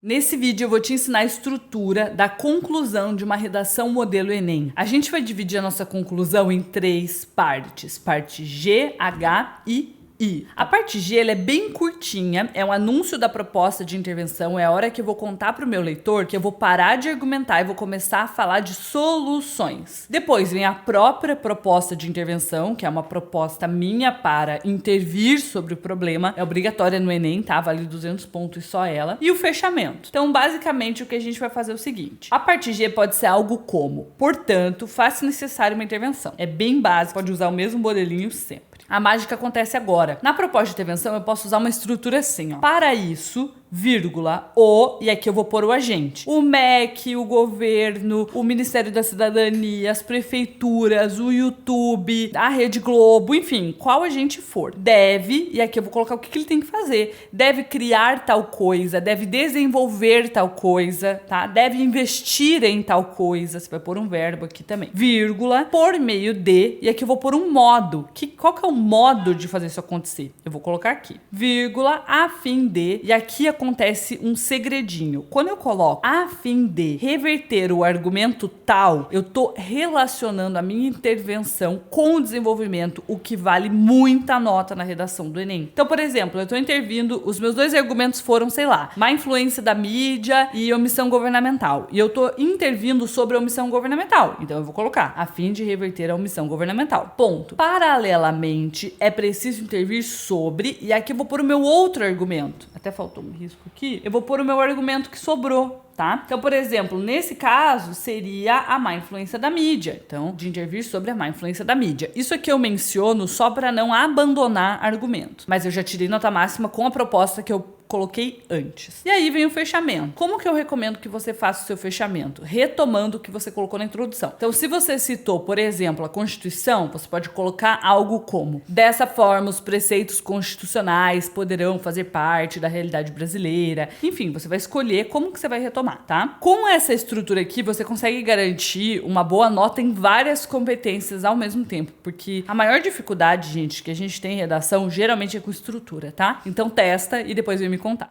Nesse vídeo eu vou te ensinar a estrutura da conclusão de uma redação modelo Enem. A gente vai dividir a nossa conclusão em 3 partes, parte G, H e I. A parte G ela é bem curtinha, é um anúncio da proposta de intervenção, é a hora que eu vou contar para o meu leitor que eu vou parar de argumentar e vou começar a falar de soluções. Depois vem a própria proposta de intervenção, que é uma proposta minha para intervir sobre o problema, é obrigatória no Enem, tá? Vale 200 pontos só ela. E o fechamento. Então, basicamente, o que a gente vai fazer é o seguinte. A parte G pode ser algo como, portanto, faça necessário uma intervenção. É bem básico, pode usar o mesmo modelinho sempre. A mágica acontece agora. Na proposta de intervenção, eu posso usar uma estrutura assim, ó. Para isso, vírgula, e aqui eu vou pôr o agente. O MEC, o governo, o Ministério da Cidadania, as prefeituras, o YouTube, a Rede Globo, enfim, qual agente for. Deve, e aqui eu vou colocar o que ele tem que fazer. Deve criar tal coisa, deve desenvolver tal coisa, tá? Deve investir em tal coisa. Você vai pôr um verbo aqui também. Vírgula, por meio de, e aqui eu vou pôr um modo. Qual que é o modo de fazer isso acontecer? Eu vou colocar aqui. Vírgula, a fim de, e aqui acontece um segredinho. Quando eu coloco a fim de reverter o argumento tal, eu tô relacionando a minha intervenção com o desenvolvimento, o que vale muita nota na redação do Enem. Então, por exemplo, eu tô intervindo, os meus 2 argumentos foram, sei lá, má influência da mídia e omissão governamental. E eu tô intervindo sobre a omissão governamental. Então, eu vou colocar a fim de reverter a omissão governamental. Ponto. Paralelamente, é preciso intervir sobre, e aqui eu vou pôr o meu outro argumento. Até faltou um risco aqui. Eu vou pôr o meu argumento que sobrou, tá? Então, por exemplo, nesse caso, seria a má influência da mídia. Então, de intervir sobre a má influência da mídia. Isso aqui eu menciono só para não abandonar argumento. Mas eu já tirei nota máxima com a proposta que eu coloquei antes. E aí vem o fechamento. Como que eu recomendo que você faça o seu fechamento? Retomando o que você colocou na introdução. Então, se você citou, por exemplo, a Constituição, você pode colocar algo como: dessa forma, os preceitos constitucionais poderão fazer parte da realidade brasileira. Enfim, você vai escolher como que você vai retomar, tá? Com essa estrutura aqui, você consegue garantir uma boa nota em várias competências ao mesmo tempo, porque a maior dificuldade, gente, que a gente tem em redação, geralmente é com estrutura, tá? Então, testa e depois vem me contar.